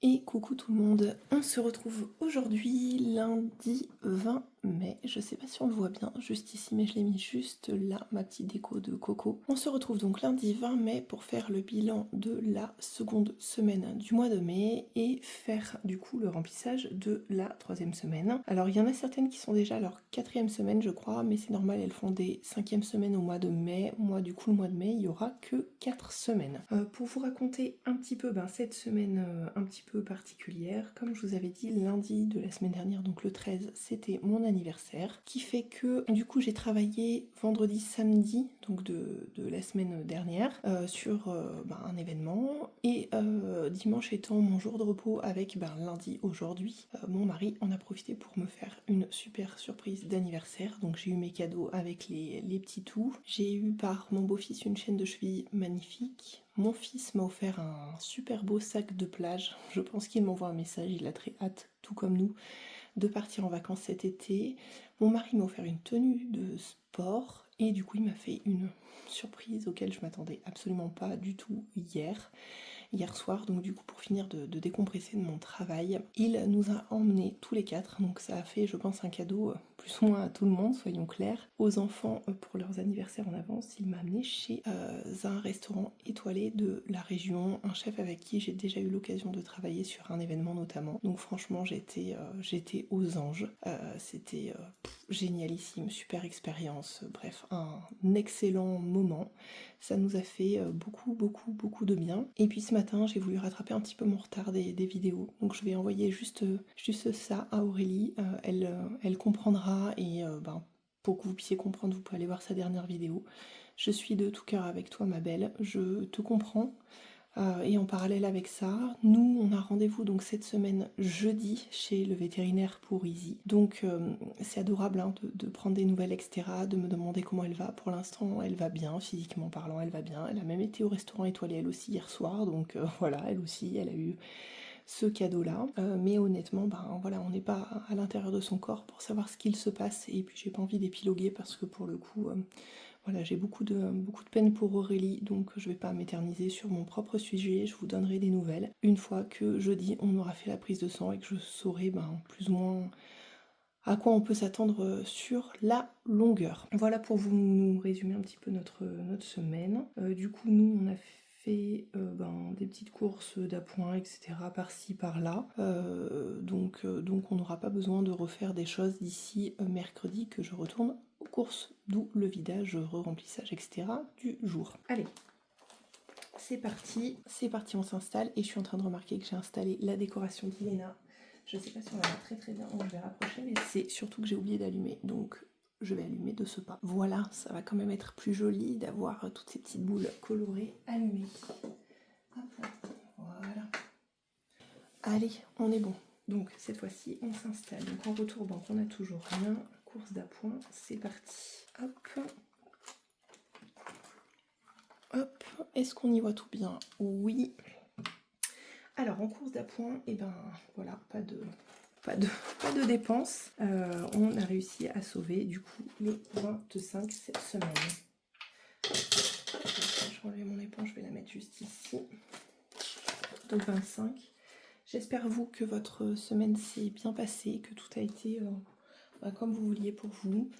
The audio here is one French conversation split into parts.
Et coucou tout le monde, on se retrouve aujourd'hui lundi 20 mai, je sais pas si on le voit bien juste ici mais je l'ai mis juste là, ma petite déco de coco. On se retrouve donc lundi 20 mai pour faire le bilan de la seconde semaine du mois de mai et faire du coup le remplissage de la troisième semaine. Alors il y en a certaines qui sont déjà à leur quatrième semaine je crois, mais c'est normal, elles font des cinquièmes semaines au mois de mai. Moi du coup le mois de mai il y aura que 4 semaines. Pour vous raconter un petit peu cette semaine un petit peu particulière, comme je vous avais dit lundi de la semaine dernière, donc le 13, c'était mon anniversaire, qui fait que du coup j'ai travaillé vendredi, samedi, donc de la semaine dernière, sur un événement, et dimanche étant mon jour de repos avec lundi aujourd'hui, mon mari en a profité pour me faire une super surprise d'anniversaire. Donc j'ai eu mes cadeaux avec les petits tout. J'ai eu par mon beau-fils une chaîne de cheville magnifique. Mon fils m'a offert un super beau sac de plage. Je pense qu'il m'envoie un message, il a très hâte, tout comme nous, de partir en vacances cet été. Mon mari m'a offert une tenue de sport et du coup il m'a fait une surprise auquel je m'attendais absolument pas du tout hier soir, donc du coup pour finir de décompresser de mon travail, il nous a emmenés tous les quatre, donc ça a fait je pense un cadeau plus ou moins à tout le monde, soyons clairs. Aux enfants pour leurs anniversaires en avance, il m'a amené chez un restaurant étoilé de la région, un chef avec qui j'ai déjà eu l'occasion de travailler sur un événement notamment, donc franchement j'étais aux anges, c'était génialissime, super expérience, bref un excellent moment. Ça nous a fait beaucoup de bien. Et puis ce matin, j'ai voulu rattraper un petit peu mon retard des vidéos. Donc je vais envoyer juste ça à Aurélie. Elle comprendra et pour que vous puissiez comprendre, vous pouvez aller voir sa dernière vidéo. Je suis de tout cœur avec toi, ma belle. Je te comprends. Et en parallèle avec ça, nous on a rendez-vous donc cette semaine jeudi chez le vétérinaire pour Izzy. Donc c'est adorable de prendre des nouvelles, etc., de me demander comment elle va. Pour l'instant elle va bien, physiquement parlant elle va bien. Elle a même été au restaurant étoilé elle aussi hier soir, donc voilà, elle aussi elle a eu ce cadeau-là. Mais honnêtement, voilà, on n'est pas à l'intérieur de son corps pour savoir ce qu'il se passe. Et puis j'ai pas envie d'épiloguer parce que pour le coup, voilà, j'ai beaucoup de peine pour Aurélie, donc je vais pas m'éterniser sur mon propre sujet, je vous donnerai des nouvelles une fois que jeudi on aura fait la prise de sang et que je saurai plus ou moins à quoi on peut s'attendre sur la longueur. Voilà pour vous nous résumer un petit peu notre semaine. Du coup nous on a fait des petites courses d'appoint, etc. par-ci par-là. Donc on n'aura pas besoin de refaire des choses d'ici mercredi que je retourne aux courses, d'où le vidage, re-remplissage, etc. du jour. Allez, c'est parti, on s'installe et je suis en train de remarquer que j'ai installé la décoration d'Iléna. Je sais pas si on la voit très bien, on va rapprocher, mais c'est surtout que j'ai oublié d'allumer, donc je vais allumer de ce pas. Voilà, ça va quand même être plus joli d'avoir toutes ces petites boules colorées allumées. Hop là, voilà. Allez, on est bon. Donc cette fois-ci, on s'installe. Donc en retour banque, on n'a toujours rien. Course d'appoint, c'est parti. Hop. Hop, est-ce qu'on y voit tout bien? Oui. Alors en course d'appoint, et voilà, pas de dépenses. On a réussi à sauver du coup le 25 cette semaine. Je vais enlever mon éponge, je vais la mettre juste ici. Donc 25. J'espère vous que votre semaine s'est bien passée, que tout a été comme vous vouliez pour vous.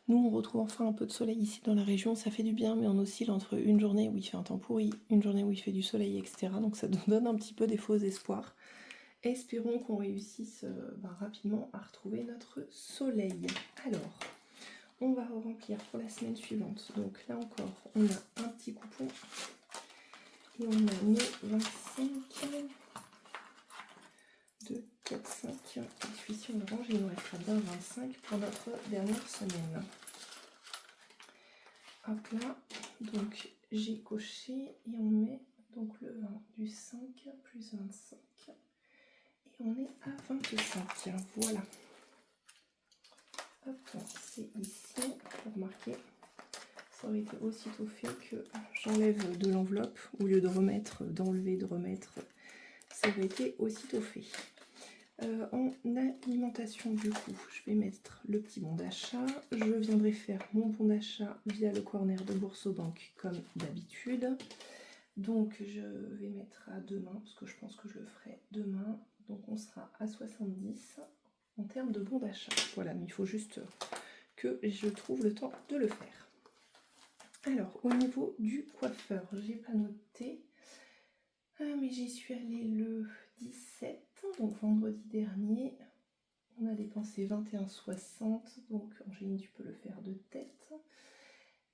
Nous on retrouve enfin un peu de soleil ici dans la région, ça fait du bien, mais on oscille entre une journée où il fait un temps pourri, une journée où il fait du soleil, etc. Donc ça nous donne un petit peu des faux espoirs. Espérons qu'on réussisse rapidement à retrouver notre soleil. Alors, on va remplir pour la semaine suivante. Donc là encore, on a un petit coupon. Et on a nos 25, 2, 4, 5. Et celui-ci on range, il nous restera bien 25 pour notre dernière semaine. Hop là, donc j'ai coché et on met donc le 20 du 5 plus 25. Et on est à 25, voilà. Hop, c'est ici, pour marquer. Ça aurait été aussitôt fait que j'enlève de l'enveloppe, au lieu de remettre, d'enlever, de remettre, ça aurait été aussitôt fait. En alimentation, du coup, je vais mettre le petit bon d'achat. Je viendrai faire mon bon d'achat via le corner de Boursorama comme d'habitude. Donc je vais mettre à demain, parce que je pense que je le ferai demain. Donc on sera à 70 en termes de bon d'achat. Voilà, mais il faut juste que je trouve le temps de le faire. Alors, au niveau du coiffeur, j'ai pas noté, mais j'y suis allée le 17, donc vendredi dernier. On a dépensé 21,60, donc Angéline, tu peux le faire de tête.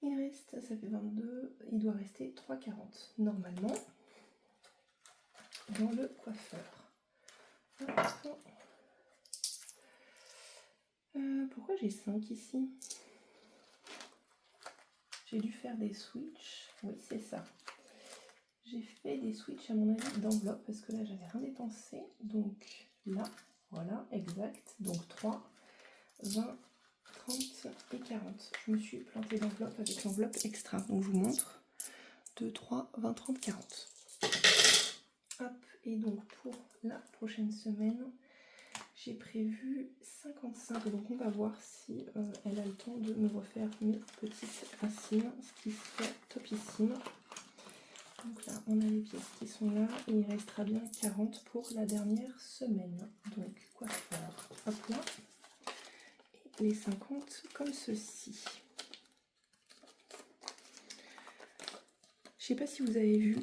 Il reste, ça fait 22, il doit rester 3,40 normalement dans le coiffeur. Pourquoi j'ai 5 ici? J'ai dû faire des switches, oui c'est ça. J'ai fait des switches à mon avis d'enveloppe parce que là j'avais rien dépensé. Donc là, voilà, exact. Donc 3, 20, 30 et 40. Je me suis plantée d'enveloppe avec l'enveloppe extra. Donc je vous montre. 2, 3, 20, 30, 40. Hop, et donc pour la prochaine semaine, j'ai prévu 55. Donc on va voir si elle a le temps de me refaire mes petites racines, ce qui serait topissime. Donc là, on a les pièces qui sont là et il restera bien 40 pour la dernière semaine. Donc coiffeur, hop là. Et les 50 comme ceci. Je sais pas si vous avez vu,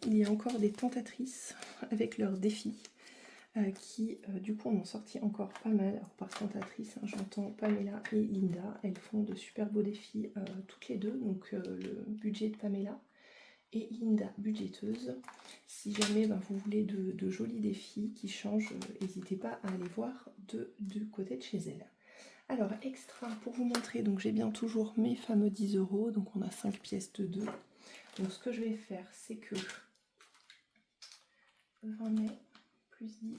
il y a encore des tentatrices avec leurs défis qui du coup en ont sorti encore pas mal. Alors par tentatrice, hein, j'entends Pamela et Linda, elles font de super beaux défis toutes les deux. Donc le budget de Pamela et Linda budgéteuse. Si jamais vous voulez de jolis défis qui changent, n'hésitez pas à aller voir du côté de chez elle. Alors extra pour vous montrer, donc j'ai bien toujours mes fameux 10 €, donc on a 5 pièces de 2. Donc ce que je vais faire, c'est que 20 mai plus 10,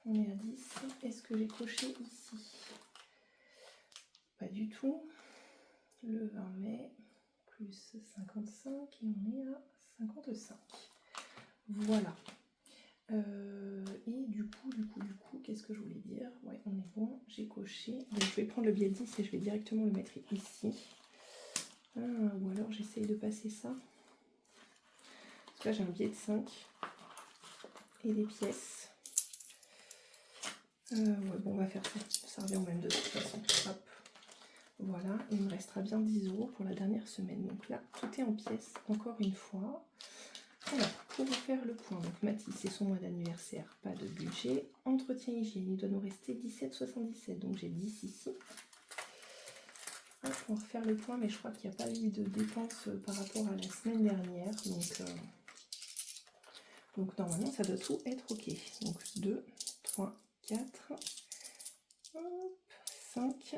on est à 10. Est-ce que j'ai coché ici? Pas du tout. Le 20 mai plus 55 et on est à 55. Voilà. Et du coup, qu'est-ce que je voulais dire? Ouais, on est bon, j'ai coché. Donc je vais prendre le billet de 10 et je vais directement le mettre ici. Ou alors j'essaye de passer ça. Parce que là j'ai un billet de 5 et des pièces. Ouais, bon, on va faire ça. Ça revient au même de toute façon. Hop. Voilà, il me restera bien 10 € pour la dernière semaine. Donc là, tout est en pièces, encore une fois. Alors, pour faire le point, donc Mathis, c'est son mois d'anniversaire, pas de budget. Entretien hygiène, il doit nous rester 17,77, donc j'ai 10 ici. Hop, on va refaire le point, mais je crois qu'il n'y a pas eu de dépenses par rapport à la semaine dernière. Donc normalement, ça doit tout être OK. Donc 2, 3, 4, hop, 5,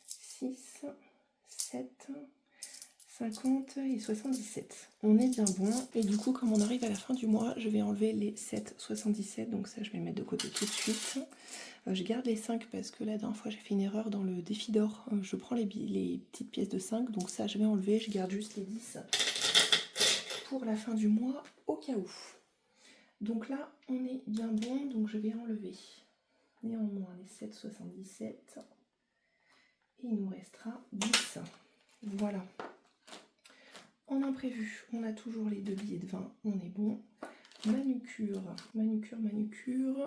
6, 7... 50 et 77. On est bien bon. Et du coup, comme on arrive à la fin du mois, je vais enlever les 7,77. Donc ça, je vais le mettre de côté tout de suite. Je garde les 5 parce que la dernière fois, j'ai fait une erreur dans le défi d'or. Je prends les petites pièces de 5. Donc ça, je vais enlever. Je garde juste les 10 pour la fin du mois au cas où. Donc là, on est bien bon. Donc je vais enlever néanmoins les 7,77. Et il nous restera 10. Voilà. En imprévu, on a toujours les 2 billets de 20, on est bon. Manucure.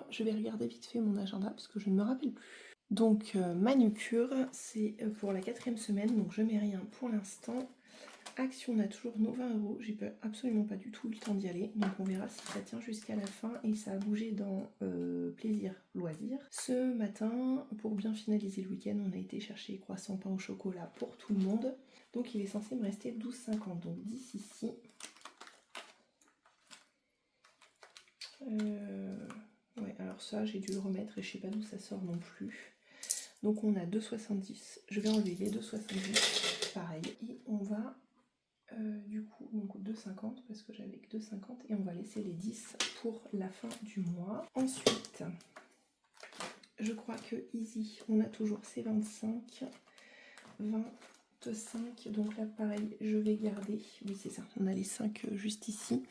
Je vais regarder vite fait mon agenda parce que je ne me rappelle plus. Donc manucure, c'est pour la 4e semaine, donc je mets rien pour l'instant. Action, on a toujours nos 20 €, j'ai absolument pas du tout le temps d'y aller, donc on verra si ça tient jusqu'à la fin. Et ça a bougé dans plaisir, loisir. Ce matin, pour bien finaliser le week-end, on a été chercher croissant pain au chocolat pour tout le monde. Donc il est censé me rester 12,50, donc 10 ici. Ouais, alors ça, j'ai dû le remettre et je sais pas d'où ça sort non plus. Donc on a 2,70. Je vais enlever les 2,70, pareil. Et on va, du coup, donc 2,50 parce que j'avais que 2,50. Et on va laisser les 10 pour la fin du mois. Ensuite, je crois que Easy, on a toujours ces 25, 25, donc là pareil, je vais garder, oui c'est ça, on a les 5 juste ici,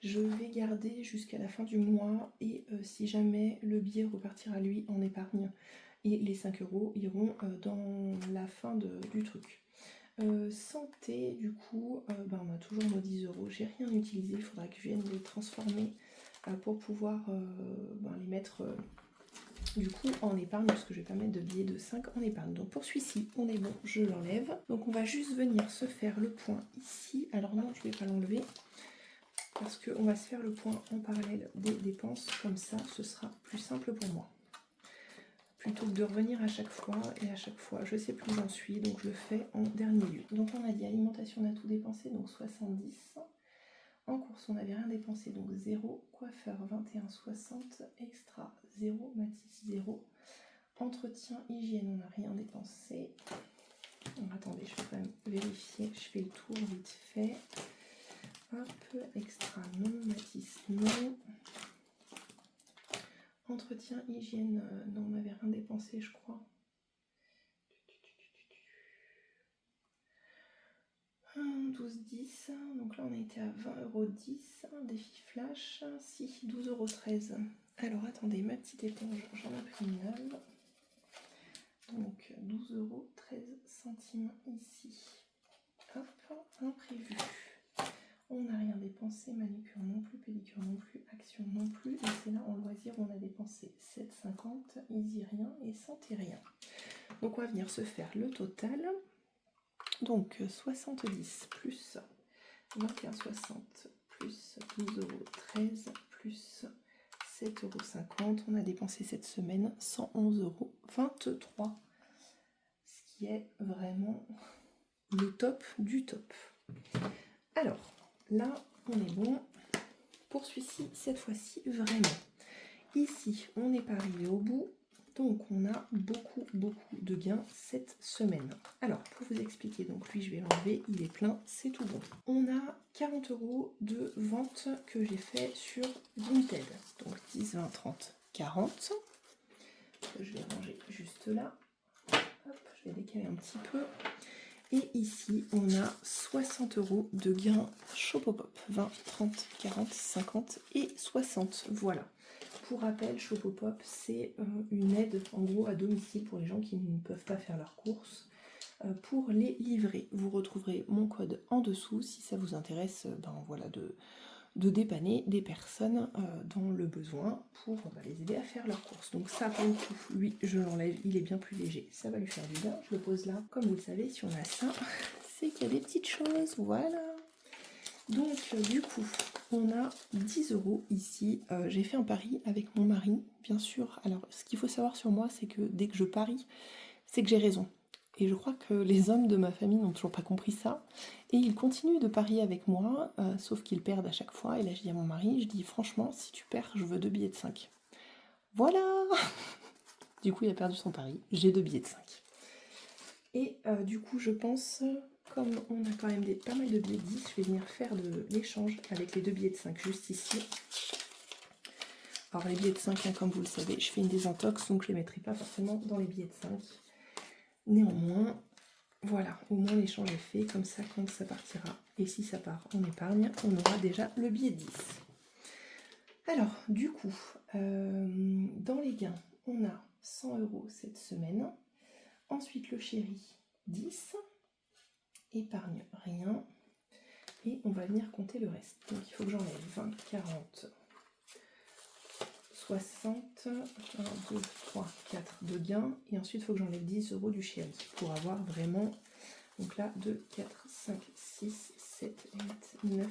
je vais garder jusqu'à la fin du mois et si jamais le billet repartira lui en épargne et les 5 € iront dans la fin du truc. Santé, du coup, on a toujours nos 10 euros. J'ai rien utilisé, il faudra que je vienne les transformer pour pouvoir les mettre du coup en épargne, parce que je vais pas mettre de billets de 5 en épargne. Donc pour celui-ci, on est bon, je l'enlève. Donc on va juste venir se faire le point ici. Alors non, je vais pas l'enlever, parce qu'on va se faire le point en parallèle des dépenses. Comme ça, ce sera plus simple pour moi. Plutôt que de revenir à chaque fois, et à chaque fois, je sais plus où j'en suis, donc je le fais en dernier lieu. Donc on a dit alimentation, on a tout dépensé, donc 70. En course, on n'avait rien dépensé, donc 0. Coiffeur, 21,60. Extra, 0. Matisse, 0. Entretien, hygiène, on n'a rien dépensé. Alors, attendez, je vais quand même vérifier. Je fais le tour vite fait. Hop, extra, non. Matisse, non. Entretien, hygiène, non, on n'avait rien dépensé, je crois. 12,10. Donc là, on a été à 20,10 €. Défi flash, si, 12,13 €. Alors, attendez, ma petite éponge, j'en ai pris une neuve. Donc, 12,13 € ici. Hop, imprévu. On n'a rien dépensé, manucure non plus, pédicure non plus, action non plus. Et c'est là, en loisir, on a dépensé 7,50, easy rien et santé rien. Donc, on va venir se faire le total. Donc 70 plus 21,60 plus 12,13 € plus 7,50 €. On a dépensé cette semaine 111,23 €. Ce qui est vraiment le top du top. Alors, là, on est bon. Pour celui-ci, cette fois-ci, vraiment. Ici, on n'est pas arrivé au bout. Donc on a beaucoup de gains cette semaine. Alors pour vous expliquer, donc lui je vais l'enlever, il est plein, c'est tout bon. On a 40 € de vente que j'ai fait sur Vinted. Donc 10, 20, 30, 40. Je vais ranger juste là. Hop, je vais décaler un petit peu. Et ici on a 60 € de gains Shopopop. 20, 30, 40, 50 et 60. Voilà. Pour rappel, Shopopop, c'est une aide en gros à domicile pour les gens qui ne peuvent pas faire leurs courses pour les livrer. Vous retrouverez mon code en dessous si ça vous intéresse de dépanner des personnes dans le besoin pour les aider à faire leurs courses. Donc ça, pour le coup, lui, je l'enlève, il est bien plus léger, ça va lui faire du bien. Je le pose là. Comme vous le savez, si on a ça, c'est qu'il y a des petites choses, voilà. Donc du coup, on a 10 € ici. J'ai fait un pari avec mon mari, bien sûr. Alors, ce qu'il faut savoir sur moi, c'est que dès que je parie, c'est que j'ai raison. Et je crois que les hommes de ma famille n'ont toujours pas compris ça. Et ils continuent de parier avec moi, sauf qu'ils perdent à chaque fois. Et là, je dis à mon mari, je dis franchement, si tu perds, je veux 2 billets de 5. Voilà. Du coup, il a perdu son pari. J'ai 2 billets de 5. Et du coup, je pense... Comme on a quand même pas mal de billets de 10, je vais venir faire de l'échange avec les 2 billets de 5 juste ici. Alors les billets de 5, hein, comme vous le savez, je fais une désintox, donc je ne les mettrai pas forcément dans les billets de 5. Néanmoins, voilà, au moins l'échange est fait, comme ça quand ça partira, et si ça part en épargne, on aura déjà le billet de 10. Alors, du coup, dans les gains, on a 100 € cette semaine. Ensuite, le chéri, 10. Épargne, rien. Et on va venir compter le reste. Donc il faut que j'enlève 20, 40, 60, 1, 2, 3, 4 de gains. Et ensuite il faut que j'enlève 10 € du chéri pour avoir vraiment... Donc là, 2, 4, 5, 6, 7, 8, 9,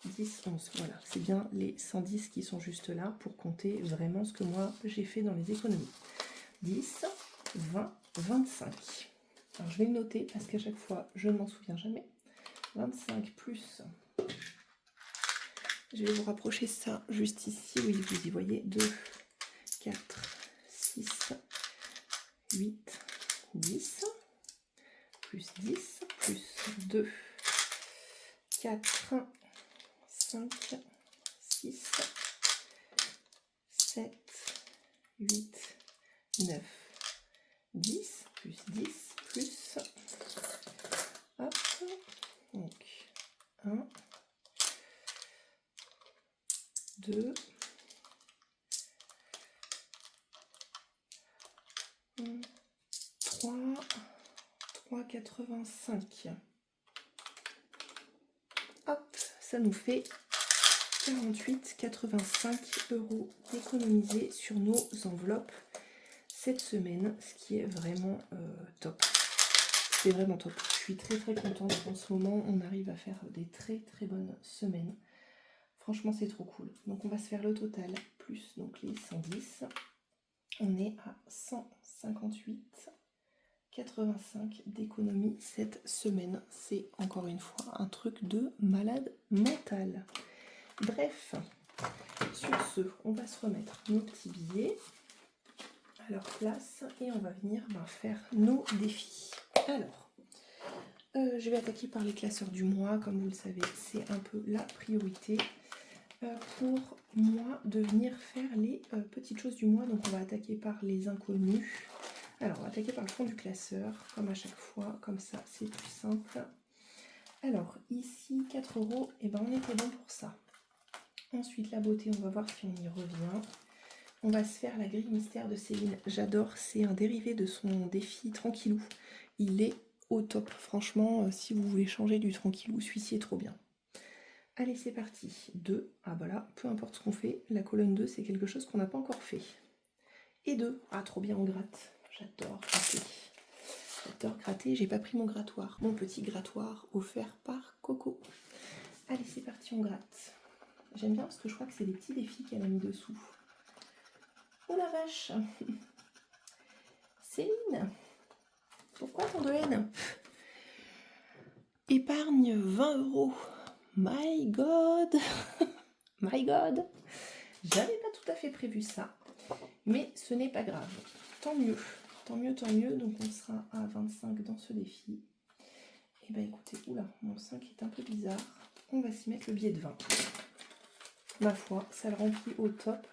10, 11. Voilà, c'est bien les 110 qui sont juste là pour compter vraiment ce que moi j'ai fait dans les économies. 10, 20, 25. Alors je vais le noter parce qu'à chaque fois je ne m'en souviens jamais. 25 plus, je vais vous rapprocher ça juste ici, oui vous y voyez, 2, 4, 6, 8, 10, plus 10, plus 2, 4, 5, 6, 7, 8, 9, 10, plus 10, plus, hop, donc 1, 2, 3, 4, 85. Hop, ça nous fait 48,85 € d'économiser sur nos enveloppes cette semaine, ce qui est vraiment top. C'est vraiment top. Je suis très très contente. En ce moment, on arrive à faire des très très bonnes semaines. Franchement, c'est trop cool. Donc, on va se faire le total plus donc les 110. On est à 158,85 d'économie cette semaine. C'est encore une fois un truc de malade mental. Bref, sur ce, on va se remettre nos petits billets à leur place et on va venir faire nos défis. Alors, je vais attaquer par les classeurs du mois. Comme vous le savez, c'est un peu la priorité pour moi de venir faire les petites choses du mois. Donc on va attaquer par les inconnus. Alors on va attaquer par le fond du classeur, comme à chaque fois, comme ça c'est plus simple. Alors ici 4 €, et ben on était bon pour ça. Ensuite la beauté, on va voir si on y revient. On va se faire la grille mystère de Céline. J'adore, c'est un dérivé de son défi tranquillou. Il est au top, franchement, si vous voulez changer du tranquillou, celui-ci est trop bien. Allez, c'est parti. 2. Ah bah là, peu importe ce qu'on fait, la colonne 2, c'est quelque chose qu'on n'a pas encore fait. Et 2. Ah, trop bien, on gratte. J'adore gratter. J'adore gratter. J'ai pas pris mon grattoir. Mon petit grattoir offert par Coco. Allez, c'est parti, on gratte. J'aime bien parce que je crois que c'est des petits défis qu'elle a mis dessous. Oh la vache. Céline, pourquoi tant de haine? Épargne 20 €. My God. My God. J'avais pas tout à fait prévu ça, mais ce n'est pas grave. Tant mieux, tant mieux, tant mieux. Donc on sera à 25 dans ce défi. Et ben écoutez, oula, mon 5 est un peu bizarre. On va s'y mettre le billet de 20. Ma foi, ça le remplit au top.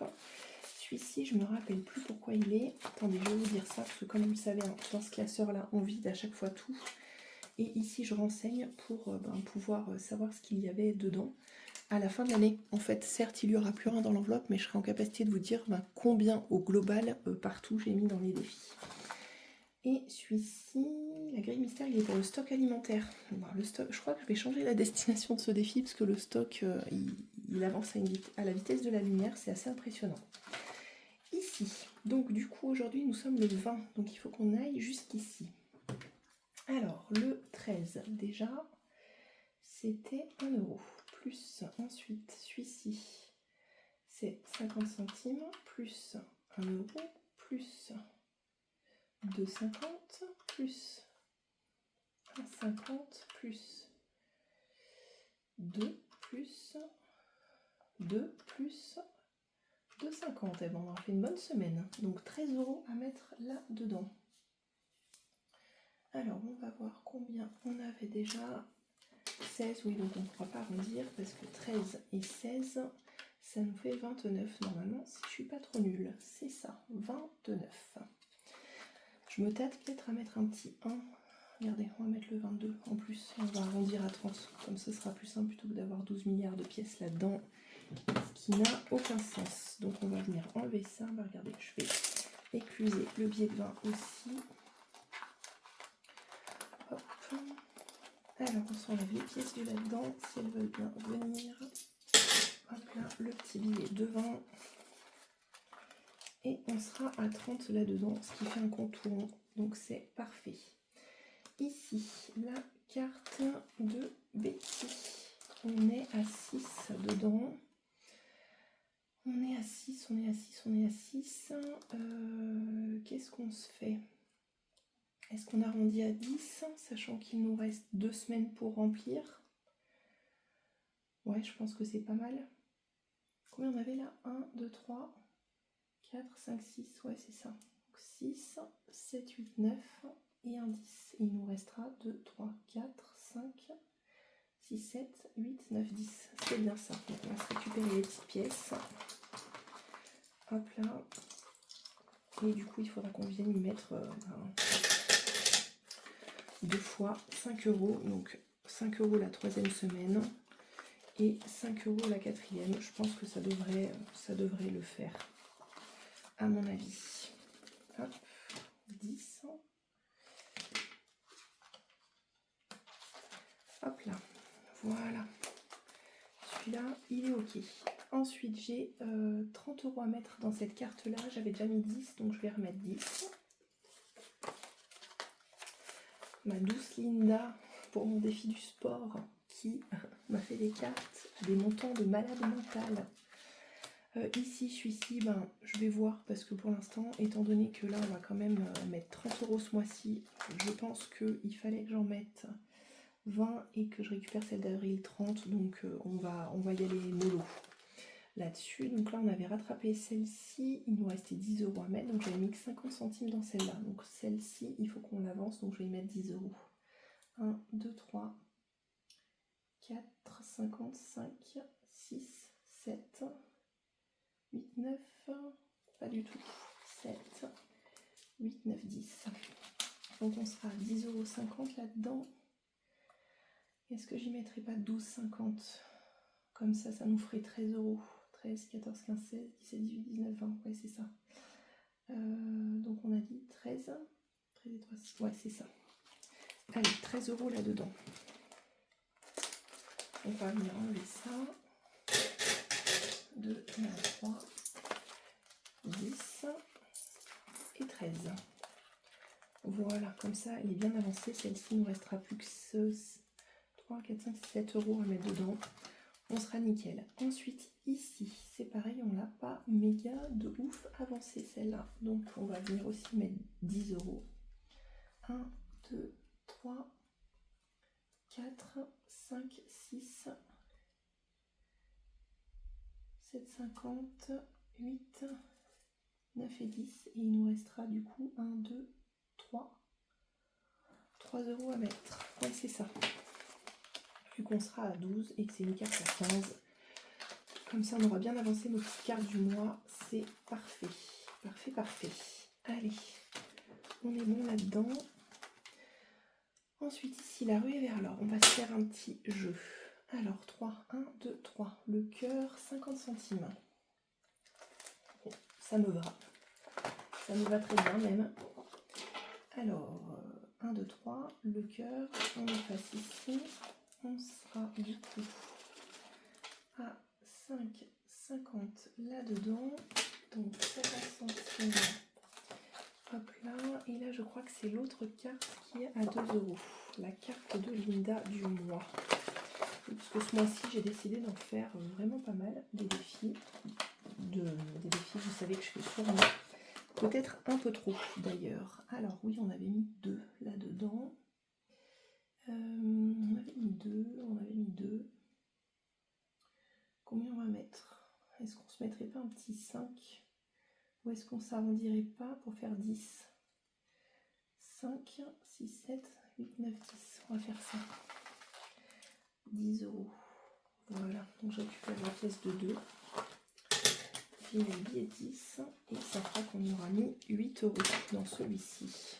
Celui-ci, je me rappelle plus pourquoi il est. Attendez, je vais vous dire ça, parce que comme vous le savez, hein, dans ce classeur-là, on vide à chaque fois tout. Et ici, je renseigne pour pouvoir savoir ce qu'il y avait dedans à la fin de l'année. En fait, certes, il n'y aura plus rien dans l'enveloppe, mais je serai en capacité de vous dire combien au global, partout, j'ai mis dans les défis. Et celui-ci, la grille mystère, il est pour le stock alimentaire. Bon, le stock, je crois que je vais changer la destination de ce défi, parce que le stock, il avance à la vitesse de la lumière, c'est assez impressionnant. Ici, donc du coup, aujourd'hui, nous sommes le 20, donc il faut qu'on aille jusqu'ici. Alors, le 13, déjà, c'était 1 €. Plus, ensuite, celui-ci, c'est 50 centimes, plus 1 €, plus 2,50, plus 1,50, plus 2, plus 2, plus 2,50. Et bon, on a fait une bonne semaine. Donc 13 € à mettre là-dedans. Alors, on va voir combien on avait déjà. 16, oui, donc on ne pourra pas arrondir parce que 13 et 16, ça nous fait 29 normalement, si je suis pas trop nulle. C'est ça, 29. Je me tâte peut-être à mettre un petit 1. Regardez, on va mettre le 22 en plus. On va arrondir à 30, comme ce sera plus simple plutôt que d'avoir 12 milliards de pièces là-dedans, ce qui n'a aucun sens. Donc on va venir enlever ça. Regardez, je vais écluser le billet de 20 aussi. Hop. Alors on s'enlève les pièces du là-dedans, si elles veulent bien venir. Hop là, le petit billet de 20. Et on sera à 30 là-dedans, ce qui fait un contour. Donc c'est parfait. Ici, la carte de Betty. On est à 6 dedans. On est à 6, on est à 6, on est à 6. Qu'est-ce qu'on se fait? Est-ce qu'on arrondit à 10, sachant qu'il nous reste 2 semaines pour remplir? Ouais, je pense que c'est pas mal. Combien on avait là? 1, 2, 3, 4, 5, 6. Ouais, c'est ça. Donc 6, 7, 8, 9 et un 10. Il nous restera 2, 3, 4, 5, 6, 7, 8, 9, 10. C'est bien ça. Donc on va se récupérer les petites pièces. Hop là. Et du coup, il faudra qu'on vienne y mettre 2 fois 5 €. Donc 5 € la 3e semaine et 5 € la 4e. Je pense que ça devrait le faire, à mon avis. Hop, 10. Hop là, voilà. Celui-là, il est ok. Ensuite, j'ai 30 € à mettre dans cette carte-là. J'avais déjà mis 10, donc je vais remettre 10. Ma douce Linda, pour mon défi du sport, qui m'a fait des cartes, des montants de malade mental. Ici, celui-ci, je vais voir, parce que pour l'instant, étant donné que là, on va quand même mettre 30 € ce mois-ci, je pense qu'il fallait que j'en mette 20 et que je récupère celle d'avril 30, donc on va y aller mollo là-dessus. Donc là, on avait rattrapé celle-ci, il nous restait 10 € à mettre, donc j'avais mis que 50 centimes dans celle-là. Donc celle-ci, il faut qu'on l'avance, donc je vais y mettre 10 €. 1, 2, 3, 4, 50, 5, 6, 7, 8, 9, pas du tout, 7, 8, 9, 10. Donc on sera à 10,50 € là-dedans. Est-ce que j'y mettrai pas 12,50 €? Comme ça, ça nous ferait 13 €. 13, 14, 15, 16, 17, 18, 19, 20. Ouais, c'est ça. Donc on a dit 13. 13 et 3, 6. Ouais, c'est ça. Allez, 13 € là-dedans. On va venir enlever ça. 2, 3, 10 et 13. Voilà, comme ça, elle est bien avancée. Celle-ci, il ne nous restera plus que 3, 4, 5, 7 € à mettre dedans. On sera nickel. Ensuite, ici, c'est pareil, on l'a pas méga de ouf avancé celle-là. Donc, on va venir aussi mettre 10 €. 1, 2, 3, 4, 5, 6, 7, 50, 8, 9 et 10. Et il nous restera du coup 1, 2, 3 € à mettre. Ouais, c'est ça. Vu qu'on sera à 12 et que c'est une carte à 15. Comme ça, on aura bien avancé nos petites cartes du mois. C'est parfait. Parfait, parfait. Allez, on est bon là-dedans. Ensuite, ici, la ruée vers l'or. On va se faire un petit jeu. Alors, 3, 1, 2, 3. Le cœur, 50 centimes. Bon, ça me va. Ça me va très bien même. Alors, 1, 2, 3. Le cœur, on le passe ici. On sera du coup à 5,50 là-dedans. Donc 50 centimes. Hop là. Et là, je crois que c'est l'autre carte qui est à 2 €. La carte de Linda du mois. Parce que ce mois-ci, j'ai décidé d'en faire vraiment pas mal. Des défis. Des défis, vous savez que je fais souvent. Peut-être un peu trop d'ailleurs. Alors oui, on avait mis 2 là-dedans. On avait mis 2. Combien on va mettre? Est-ce qu'on se mettrait pas un petit 5? Ou est-ce qu'on s'arrondirait pas pour faire 10? 5, 6, 7, 8, 9, 10. On va faire ça. 10 €. Voilà, donc je récupère la pièce de 2. Puis le billet 10. Et ça fera qu'on aura mis 8 € dans celui-ci.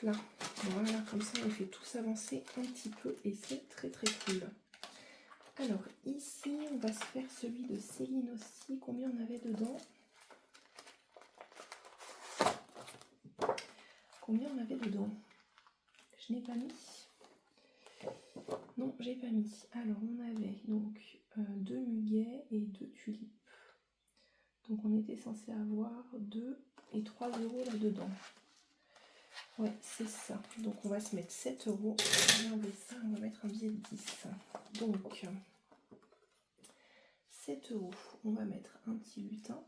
Là, voilà, comme ça on fait tous avancer un petit peu et c'est très très cool. Alors ici, on va se faire celui de Céline aussi. Combien on avait dedans? Combien on avait dedans? Je n'ai pas mis. Non, j'ai pas mis. Alors on avait donc 2 muguets et 2 tulipes. Donc on était censé avoir 2 et 3 € là-dedans. Ouais, c'est ça. Donc on va se mettre 7 €. On va enlever ça, on va mettre un billet de 10. Donc 7 €. On va mettre un petit lutin.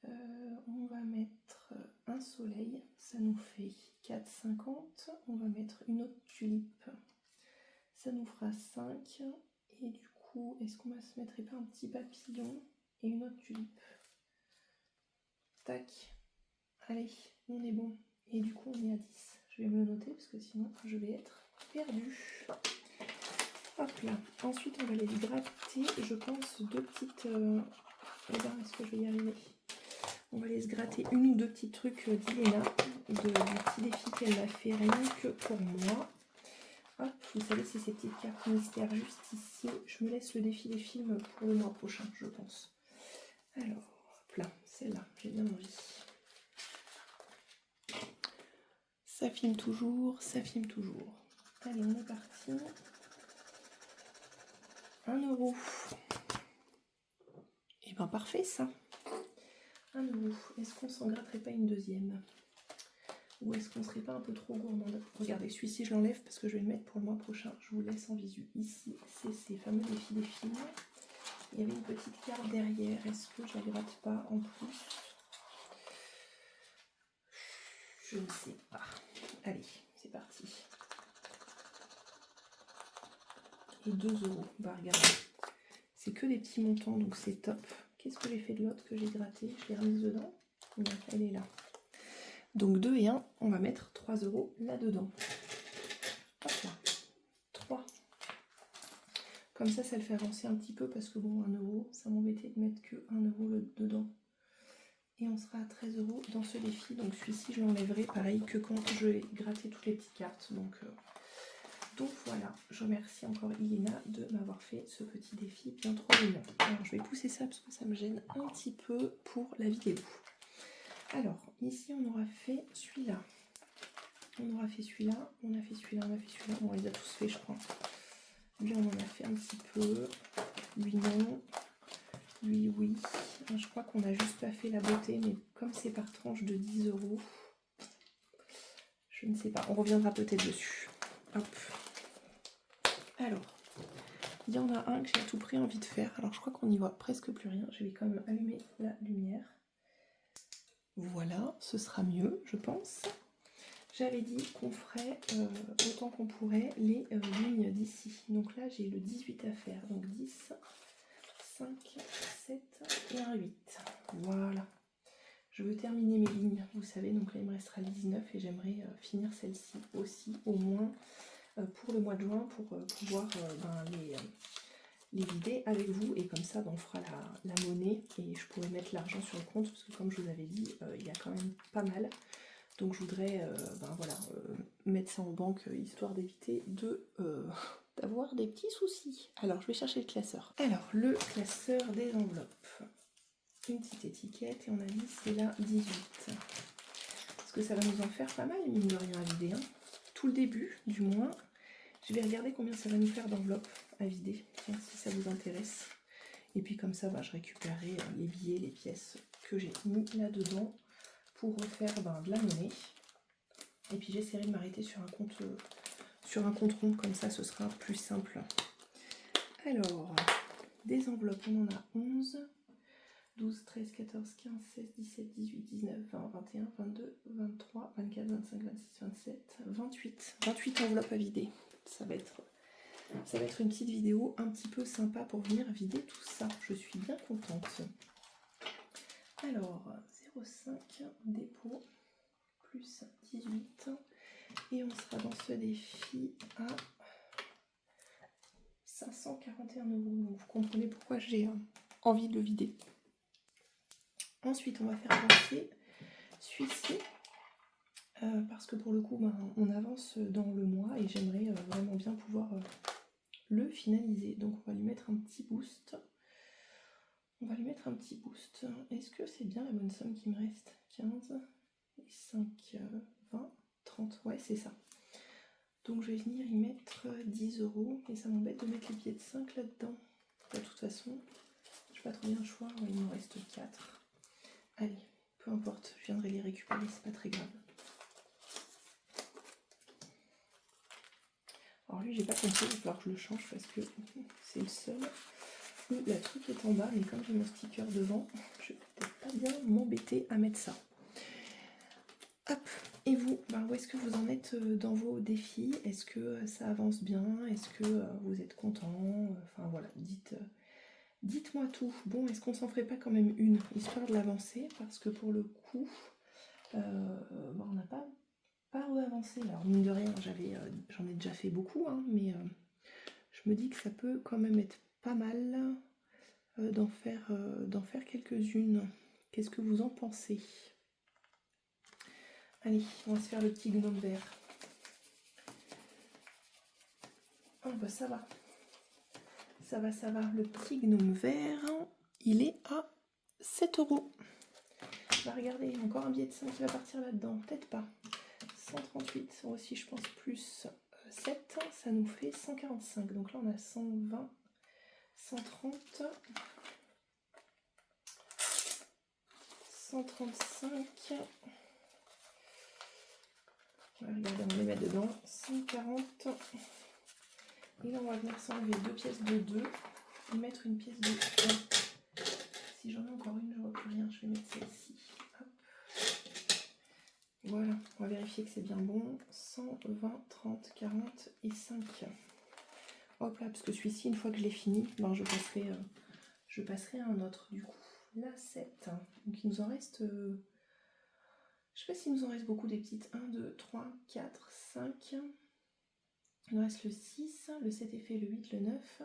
On va mettre un soleil. Ça nous fait 4,50. On va mettre une autre tulipe. Ça nous fera 5. Et du coup, est-ce qu'on va se mettre pas un petit papillon et une autre tulipe? Tac. Allez, on est bon. Et du coup, on est à 10. Je vais me le noter parce que sinon, je vais être perdue. Hop là. Ensuite, on va les gratter. Je pense 2 petites... est-ce que je vais y arriver? On va aller se gratter une ou deux petits trucs d'Ilena, du petit défi qu'elle m'a fait rien que pour moi. Hop, vous savez, c'est ces petites cartes mystères juste ici. Je me laisse le défi des films pour le mois prochain, je pense. Alors, hop là, celle-là, j'ai bien envie. Ça filme toujours, ça filme toujours. Allez, on est parti. 1 euro. Et ben parfait ça. 1 euro. Est-ce qu'on s'en gratterait pas une deuxième? Ou est-ce qu'on serait pas un peu trop gourmande? Regardez, celui-ci je l'enlève parce que je vais le mettre pour le mois prochain. Je vous laisse en visu. Ici, c'est ces fameux défis des films. Il y avait une petite carte derrière. Est-ce que je la gratte pas en plus? Je ne sais pas. Allez, c'est parti. Et 2 euros. Bah regardez. C'est que des petits montants, donc c'est top. Qu'est-ce que j'ai fait de l'autre que j'ai gratté? Je l'ai remise dedans. Non, elle est là. Donc 2 et 1, on va mettre 3 euros là-dedans. Hop là. 3. Comme ça le fait avancer un petit peu parce que bon, 1 euro, ça m'embêtait de mettre que 1 euro dedans. Et on sera à 13 euros dans ce défi. Donc celui-ci, je l'enlèverai pareil que quand je vais gratter toutes les petites cartes. Donc voilà, je remercie encore Iléna de m'avoir fait ce petit défi bien trop mignon. Alors je vais pousser ça parce que ça me gêne un petit peu pour la vidéo. Alors ici on aura fait celui-là. On aura fait celui-là, on a fait celui-là, on a fait celui-là. Bon, on les a tous fait je crois. Lui on en a fait un petit peu. Lui non. Lui oui. Je crois qu'on a juste pas fait la beauté, mais comme c'est par tranche de 10 euros, je ne sais pas. On reviendra peut-être dessus. Hop. Alors, il y en a un que j'ai à tout prix envie de faire. Alors, je crois qu'on n'y voit presque plus rien. Je vais quand même allumer la lumière. Voilà, ce sera mieux, je pense. J'avais dit qu'on ferait autant qu'on pourrait les lignes d'ici. Donc là, j'ai le 18 à faire. Donc 10, 5, 7 et un 8. Voilà. Je veux terminer mes lignes, vous savez. Donc là, il me restera le 19 et j'aimerais finir celle-ci aussi, au moins pour le mois de juin, pour pouvoir les vider avec vous. Et comme ça, on fera la monnaie et je pourrais mettre l'argent sur le compte parce que comme je vous avais dit, il y a quand même pas mal. Donc je voudrais mettre ça en banque histoire d'éviter d'avoir des petits soucis. Alors je vais chercher le classeur. Alors le classeur des enveloppes. Une petite étiquette et on a dit c'est la 18. Parce que ça va nous en faire pas mal, mine de rien à vider. Hein. Tout le début du moins. Je vais regarder combien ça va nous faire d'enveloppes à vider, tiens, si ça vous intéresse. Et puis comme ça, je récupérerai les billets, les pièces que j'ai mis là-dedans pour refaire de la monnaie. Et puis j'essaierai de m'arrêter sur un compte rond, comme ça ce sera plus simple. Alors, des enveloppes, on en a 11, 12, 13, 14, 15, 16, 17, 18, 19, 20, 21, 22, 23, 24, 25, 26, 27, 28. 28 enveloppes à vider. Ça va être une petite vidéo un petit peu sympa pour venir vider tout ça. Je suis bien contente. Alors, 0,5 dépôt plus 18. Et on sera dans ce défi à 541 €. Donc vous comprenez pourquoi j'ai envie de le vider. Ensuite, on va faire avancer celui-ci. Parce que pour le coup, on avance dans le mois et j'aimerais vraiment bien pouvoir le finaliser. Donc on va lui mettre un petit boost. Est-ce que c'est bien la bonne somme qui me reste? 15 et 5, 20, 30. Ouais, c'est ça. Donc je vais venir y mettre 10 € et ça m'embête de mettre les billets de 5 là-dedans. De toute façon, je n'ai pas trop bien le choix. Ouais, il m'en reste 4. Allez, peu importe, je viendrai les récupérer, c'est pas très grave. Alors lui, j'ai pas compris, il va falloir que je le change parce que c'est le seul où la truc est en bas, mais comme j'ai mon sticker devant, je vais peut-être pas bien m'embêter à mettre ça. Hop, et vous, où est-ce que vous en êtes dans vos défis? Est-ce que ça avance bien? Est-ce que vous êtes content? Enfin voilà, dites-moi tout. Bon, est-ce qu'on s'en ferait pas quand même une, histoire de l'avancer? Parce que pour le coup, on n'a pas avancé. Alors mine de rien, j'en ai déjà fait beaucoup, hein, mais je me dis que ça peut quand même être pas mal d'en faire quelques-unes. Qu'est-ce que vous en pensez? Allez, on va se faire le petit gnome vert. Oh bah ça va. Ça va. Le petit gnome vert, il est à 7 €. Bah regardez, il y a encore un billet de 5 qui va partir là-dedans. Peut-être pas. 138, aussi je pense plus 7, ça nous fait 145. Donc là on a 120, 130, 135. Regardez, on les met dedans. 140. Et là on va venir s'enlever 2 pièces de 2 et mettre une pièce de 1. Si j'en ai encore une, je vois plus rien, je vais mettre celle-ci. Voilà, on va vérifier que c'est bien bon. 120, 30, 40 et 5. Hop là, parce que celui-ci, une fois que je l'ai fini, ben je passerai à un autre du coup. Là, 7. Donc il nous en reste... je sais pas s'il nous en reste beaucoup des petites. 1, 2, 3, 4, 5. Il nous reste le 6, le 7 est fait, le 8, le 9.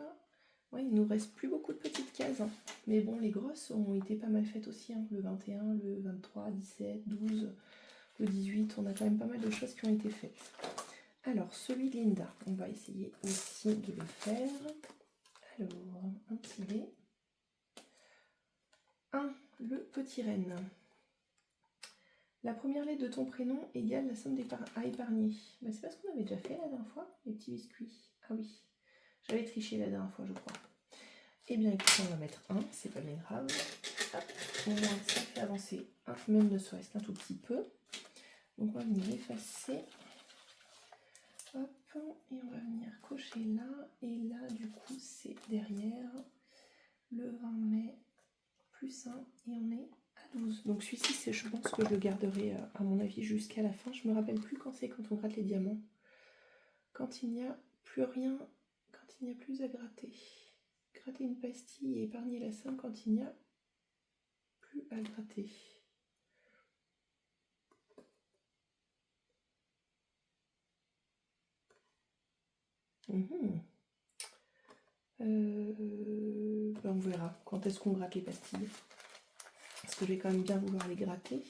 Ouais, il nous reste plus beaucoup de petites cases. Mais bon, les grosses ont été pas mal faites aussi. Le 21, le 23, 17, 12... Le 18, on a quand même pas mal de choses qui ont été faites. Alors, celui de Linda, on va essayer aussi de le faire. Alors, un tiret. 1, le petit renne. La première lettre de ton prénom égale la somme à épargner. Bah, c'est pas ce qu'on avait déjà fait la dernière fois, les petits biscuits. Ah oui, j'avais triché la dernière fois, je crois. Eh bien, écoutez, on va mettre 1, c'est pas bien grave. Hop, au moins, ça fait avancer un, même ne serait-ce qu'un tout petit peu. Donc on va venir effacer, hop, et on va venir cocher là, et là du coup c'est derrière le 20 mai plus 1, et on est à 12. Donc celui-ci, je pense que je le garderai à mon avis jusqu'à la fin. Je me rappelle plus quand c'est quand on gratte les diamants. Quand il n'y a plus rien, quand il n'y a plus à gratter. Gratter une pastille et épargner la somme quand il n'y a plus à gratter. Ben on verra quand est-ce qu'on gratte les pastilles. Parce que je vais quand même bien vouloir les gratter.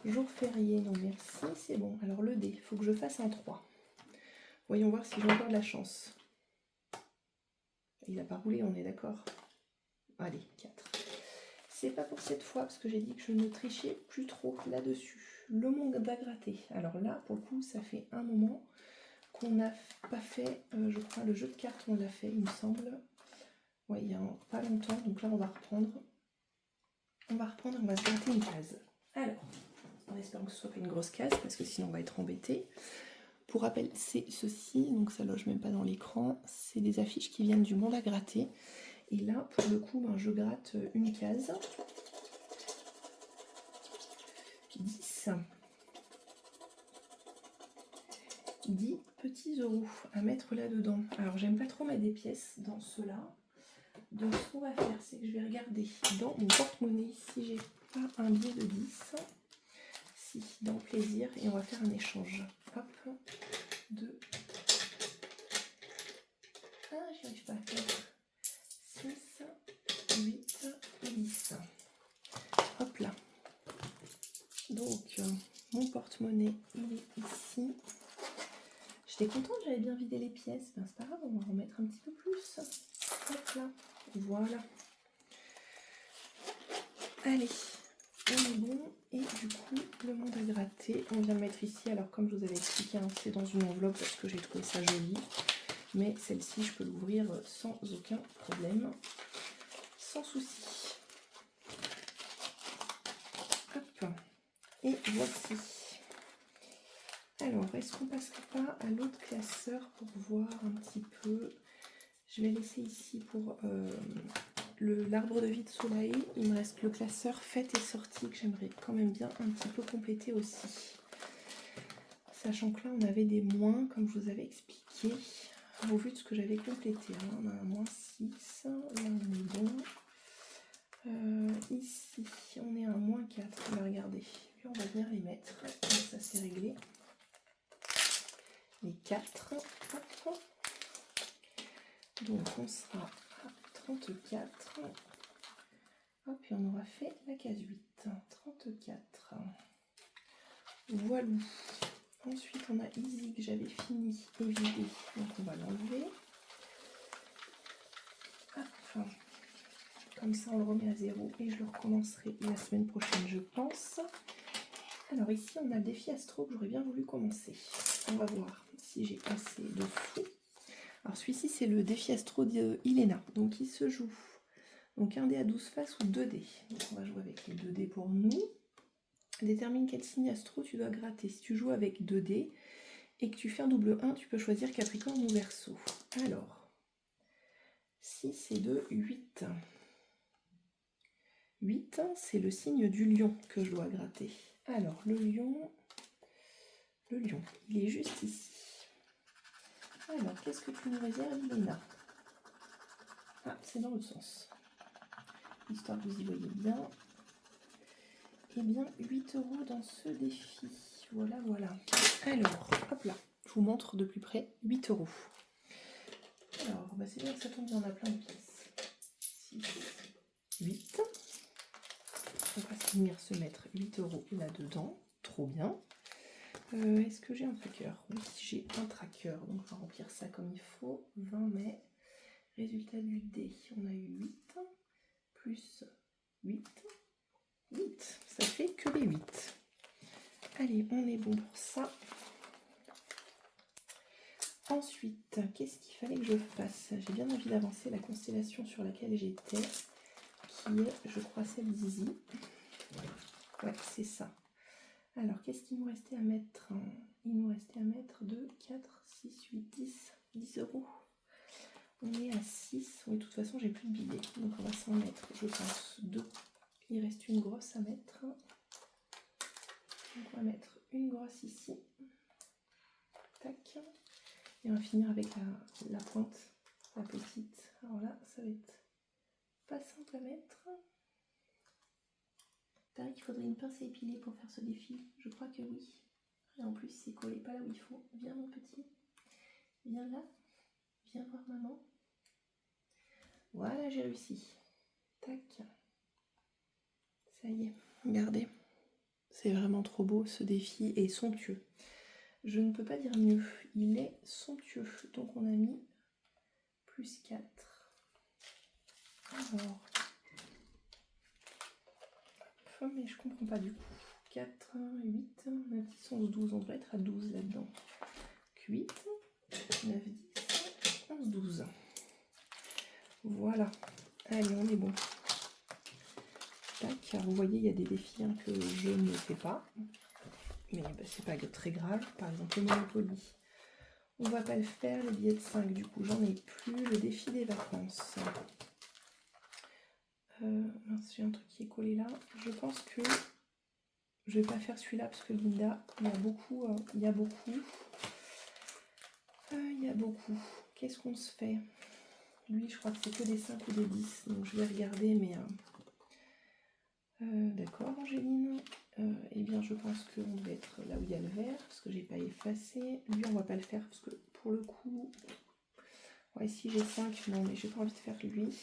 Jour férié, non merci, c'est bon. Alors le dé, il faut que je fasse un 3. Voyons voir si j'ai encore de la chance. Il n'a pas roulé, on est d'accord. Allez, 4. C'est pas pour cette fois, parce que j'ai dit que je ne trichais plus trop là-dessus. Le monde à gratter. Alors là, pour le coup, ça fait un moment qu'on n'a pas fait, je crois, le jeu de cartes, on l'a fait, il me semble. Ouais, il y a pas longtemps, donc là, on va reprendre. On va se gratter une case. Alors, en espérant que ce soit pas une grosse case, parce que sinon on va être embêté. Pour rappel, c'est ceci, donc ça loge même pas dans l'écran. C'est des affiches qui viennent du monde à gratter. Et là, pour le coup, ben, je gratte une case. 10. 10 petits euros à mettre là-dedans. Alors, j'aime pas trop mettre des pièces dans ceux-là. Donc, ce qu'on va faire, c'est que je vais regarder dans mon porte-monnaie si j'ai pas un billet de 10. Si, dans plaisir. Et on va faire un échange. Hop. 2. Ah, j'y arrive pas. 4, 6, 8 et 10. Hop là. Donc, mon porte-monnaie, il est ici. J'étais contente, j'avais bien vidé les pièces. Ben, c'est pas grave, on va en mettre un petit peu plus. Hop là. Voilà. Allez, on est bon. Et du coup, le monde à gratter, on vient le mettre ici. Alors, comme je vous avais expliqué, hein, c'est dans une enveloppe parce que j'ai trouvé ça joli. Mais celle-ci, je peux l'ouvrir sans aucun problème. Sans souci. Hop. Et voici. Alors, est-ce qu'on passerait pas à l'autre classeur pour voir un petit peu? Je vais laisser ici pour l'arbre de vie de soleil. Il me reste le classeur fête et sortie que j'aimerais quand même bien un petit peu compléter aussi. Sachant que là, on avait des moins, comme je vous avais expliqué, au vu de ce que j'avais complété. Hein. On a un moins 6, là on est bon. Ici, on est à un moins 4, on va regarder. Puis on va venir les mettre, comme ça c'est réglé. Les 4. Hop. Donc on sera à 34. Hop, et on aura fait la case 8. 34. Voilà. Ensuite, on a Easy que j'avais fini et vidé. Donc on va l'enlever. Hop. Comme ça, on le remet à 0 et je le recommencerai la semaine prochaine, je pense. Alors ici, on a le défi astro que j'aurais bien voulu commencer. On va voir si j'ai assez de sous. Alors celui-ci, c'est le défi astro d'Ilena. Donc il se joue donc 1 dé à 12 faces ou 2 dés. Donc on va jouer avec les 2 dés pour nous. Détermine quel signe astro tu dois gratter. Si tu joues avec 2 dés et que tu fais un double 1, tu peux choisir Capricorne ou Verseau. Alors, 6 et 2, 8. 8, c'est le signe du lion que je dois gratter. Alors, le lion, il est juste ici. Alors, qu'est-ce que tu nous réserves, Léna? Ah, c'est dans l'autre sens. Histoire que vous y voyez bien. Eh bien, 8 € dans ce défi. Voilà, voilà. Alors, hop là, je vous montre de plus près, 8 €. Alors, bah c'est bien que ça tombe bien, on a plein de pièces. 6, 8. On va venir se mettre 8 € là-dedans. Trop bien. Est-ce que j'ai un tracker? Oui, j'ai un tracker. Donc, on va remplir ça comme il faut. 20 mai. Résultat du dé. On a eu 8 plus 8. 8. Ça fait que les 8. Allez, on est bon pour ça. Ensuite, qu'est-ce qu'il fallait que je fasse? J'ai bien envie d'avancer la constellation sur laquelle j'étais, qui est, je crois, celle d'Izzy. Ouais, c'est ça. Alors, qu'est-ce qu'il nous restait à mettre? Il nous restait à mettre 2, 4, 6, 8, 10. 10 €. On est à 6. Oui, de toute façon, j'ai plus de billets. Donc, on va s'en mettre, je pense, 2. Il reste une grosse à mettre. Donc, on va mettre une grosse ici. Tac. Et on va finir avec la pointe, la petite. Alors là, ça va être pas simple à mettre. Pareil qu'il faudrait une pince à épiler pour faire ce défi. Je crois que oui. Et en plus, c'est collé pas là où il faut. Viens mon petit. Viens là. Viens voir maman. Voilà, j'ai réussi. Tac. Ça y est. Regardez. C'est vraiment trop beau. Ce défi est somptueux. Je ne peux pas dire mieux. Il est somptueux. Donc on a mis plus 4. Alors. Mais je comprends pas du coup. 4, 8, 9, 10, 11, 12. On devrait être à 12 là-dedans. 8, 9, 10, 11, 12. Voilà. Allez, on est bon. Tac. Alors, vous voyez, il y a des défis que je ne fais pas. Mais bah, c'est pas très grave. Par exemple, le Monopoly. On va pas le faire. Les billets de 5, du coup, j'en ai plus. Le défi des vacances. Mince, j'ai un truc qui est collé là. Je pense que je vais pas faire celui-là parce que Linda, il y a beaucoup. Il y a beaucoup. Qu'est-ce qu'on se fait? Lui, je crois que c'est que des 5 ou des 10. Donc je vais regarder, mais... d'accord, Angéline. Eh bien, je pense qu'on doit être là où il y a le vert, parce que j'ai pas effacé. Lui, on va pas le faire, parce que pour le coup... Ouais, ici j'ai 5, non, mais j'ai pas envie de faire lui.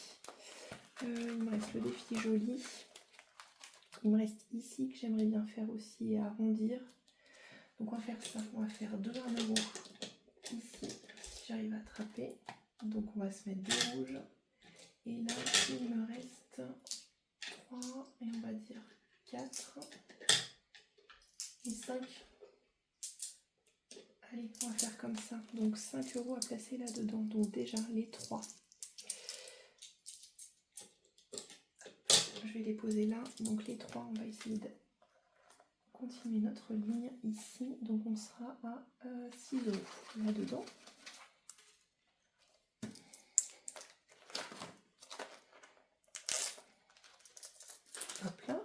Il me reste le défi joli. Il me reste ici, que j'aimerais bien faire aussi, et arrondir. Donc on va faire ça, on va faire 2 à 1 € ici, si j'arrive à attraper. Donc on va se mettre 2 rouges. Et là, il me reste 3, et on va dire 4 et 5. Allez, on va faire comme ça. Donc 5 € à placer là-dedans. Donc déjà les 3. Je vais les poser là. Donc les 3, on va essayer de continuer notre ligne ici. Donc on sera à 6 € là-dedans. Hop là.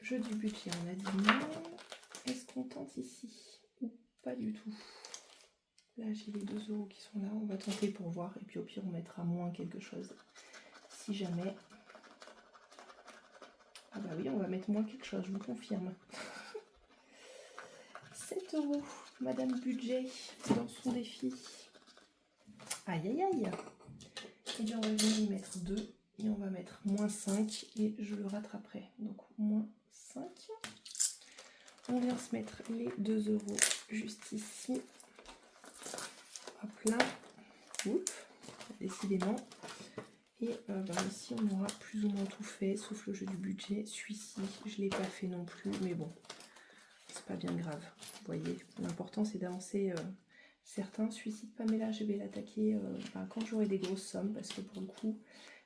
Jeu du budget, on a dit non. Est-ce qu'on tente ici ou pas du tout? Là, j'ai les 2 € qui sont là. On va tenter pour voir. Et puis au pire, on mettra moins quelque chose. Si jamais... Ah bah oui, on va mettre moins quelque chose, je vous confirme. 7 €, Madame Budget, dans son défi. Aïe, aïe, aïe. Et bien, on va venir y mettre 2. Et on va mettre moins 5. Et je le rattraperai. Donc, moins 5. On vient se mettre les 2 € juste ici. Hop là. Oups. Décidément. Et ici, on aura plus ou moins tout fait, sauf le jeu du budget. Celui-ci, je ne l'ai pas fait non plus, mais bon, c'est pas bien grave. Vous voyez, l'important, c'est d'avancer certains. Celui-ci de Pamela, je vais l'attaquer quand j'aurai des grosses sommes, parce que pour le coup,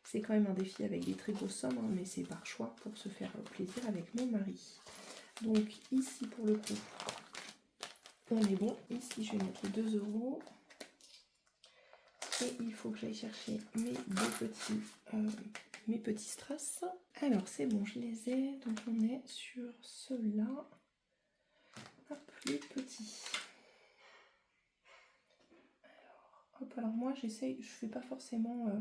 c'est quand même un défi avec des très grosses sommes, hein, mais c'est par choix pour se faire plaisir avec mon mari. Donc ici, pour le coup, on est bon. Ici, je vais mettre les 2 €. Et il faut que j'aille chercher mes petits strass. Alors c'est bon, je les ai. Donc on est sur ceux-là. Hop, les petits. Alors moi j'essaye, je fais pas forcément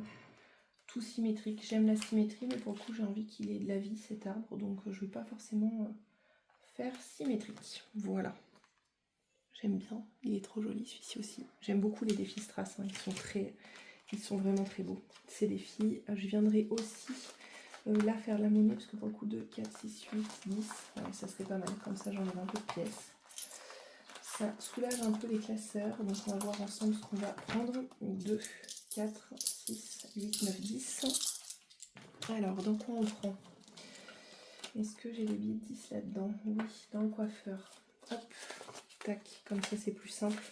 tout symétrique. J'aime la symétrie, mais pour le coup j'ai envie qu'il ait de la vie cet arbre. Donc je vais pas forcément faire symétrique. Voilà. J'aime bien, il est trop joli celui-ci aussi. J'aime beaucoup les défis strass, hein. Ils sont vraiment très beaux. Ces défis, je viendrai aussi là faire la monnaie, parce que pour le coup 2, 4, 6, 8, 10, ouais, ça serait pas mal. Comme ça j'enlève un peu de pièces. Ça soulage un peu les classeurs. Donc on va voir ensemble ce qu'on va prendre. 2, 4, 6, 8, 9, 10. Alors, dans quoi on prend? Est-ce que j'ai les billets de 10 là-dedans? Oui, dans le coiffeur. Hop, tac, comme ça c'est plus simple.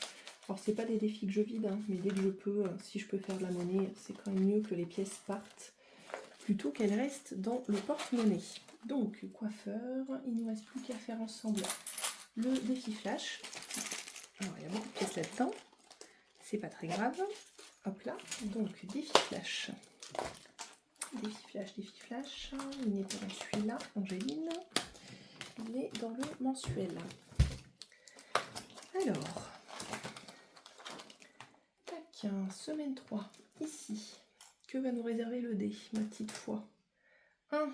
Alors c'est pas des défis que je vide, hein, mais dès que je peux, si je peux faire de la monnaie, c'est quand même mieux que les pièces partent, plutôt qu'elles restent dans le porte-monnaie. Donc, coiffeur, il ne nous reste plus qu'à faire ensemble le défi flash. Alors il y a beaucoup de pièces là-dedans, c'est pas très grave. Hop là, donc défi flash. Défi flash, il n'est pas dans celui-là, Angéline. Il est dans le mensuel. Alors, tac, semaine 3, ici. Que va nous réserver le dé, ma petite foi? 1,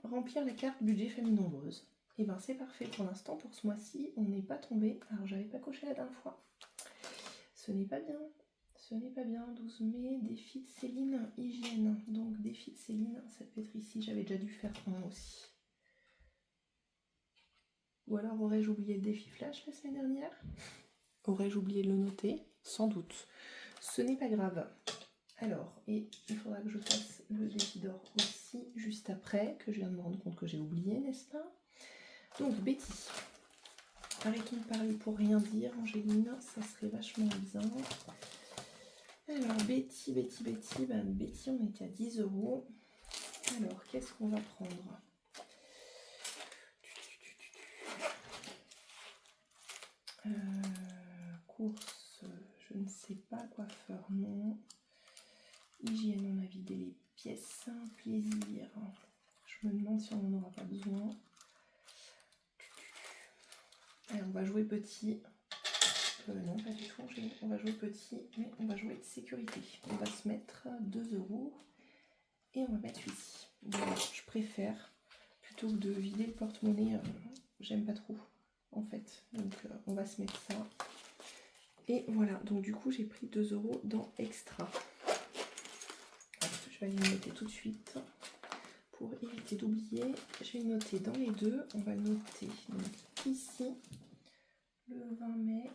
remplir la carte budget famille nombreuse. Et ben c'est parfait pour l'instant, pour ce mois-ci, on n'est pas tombé. Alors j'avais pas coché la dernière fois. Ce n'est pas bien. Ce n'est pas bien. 12 mai, défi de Céline, hygiène. Donc défi de Céline, ça peut être ici. J'avais déjà dû faire un aussi. Ou alors aurais-je oublié le défi flash la semaine dernière? Aurais-je oublié de le noter? Sans doute. Ce n'est pas grave. Alors, et il faudra que je fasse le défi d'or aussi, juste après, que je viens de me rendre compte que j'ai oublié, n'est-ce pas? Donc, Betty. Arrêtons de parler pour rien dire, Angéline, ça serait vachement bien. Alors, Betty, Betty, on était à 10 €. Alors, qu'est-ce qu'on va prendre? Course, je ne sais pas, coiffeur, non. Hygiène, on a vidé les pièces. Plaisir, je me demande si on n'en aura pas besoin. Allez, on va jouer petit. Non, pas du tout, on va jouer petit, mais on va jouer sécurité. On va se mettre 2 € et on va mettre celui-ci. Voilà, je préfère, plutôt que de vider le porte-monnaie, j'aime pas trop en fait. Donc on va se mettre ça. Et voilà, donc du coup j'ai pris 2 € dans extra. Je vais aller le noter tout de suite pour éviter d'oublier. Je vais noter dans les deux. On va noter donc ici le 20 mai,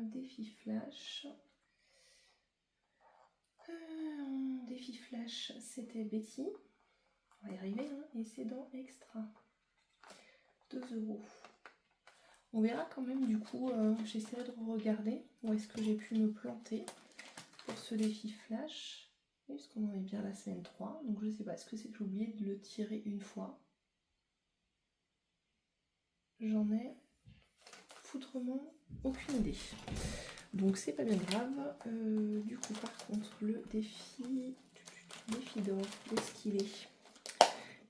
défi flash. Défi flash, c'était Betty. On va y arriver, hein, et c'est dans extra. 2 €. On verra quand même, du coup, j'essaierai de regarder où est-ce que j'ai pu me planter pour ce défi flash. Parce qu'on en est bien à la semaine 3, donc je sais pas, est-ce que c'est que j'ai oublié de le tirer une fois? J'en ai foutrement aucune idée. Donc c'est pas bien grave. Du coup, par contre, le défi d'or, où est-ce qu'il est?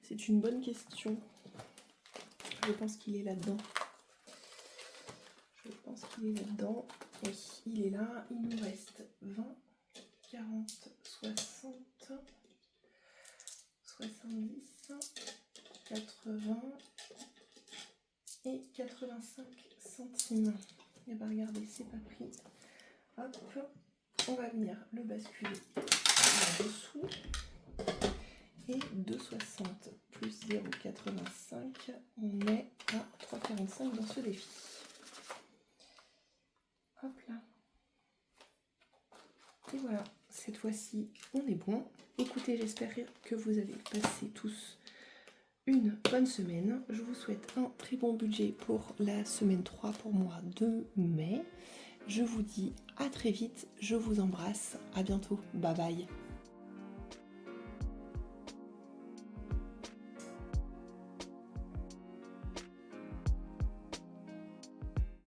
C'est une bonne question. Je pense qu'il est là-dedans. Je pense qu'il est là-dedans. Oui, il est là. Il nous reste 20, 40, 60, 70, 80 et 85 centimes. Et bien regardez, c'est pas pris. Hop, on va venir le basculer là-dessous. Et 2,60 plus 0,85, on est à 3,45 dans ce défi. Hop là. Et voilà, cette fois-ci, on est bon. Écoutez, j'espère que vous avez passé tous une bonne semaine. Je vous souhaite un très bon budget pour la semaine 3 pour mois de mai. Je vous dis à très vite, je vous embrasse, à bientôt, bye bye.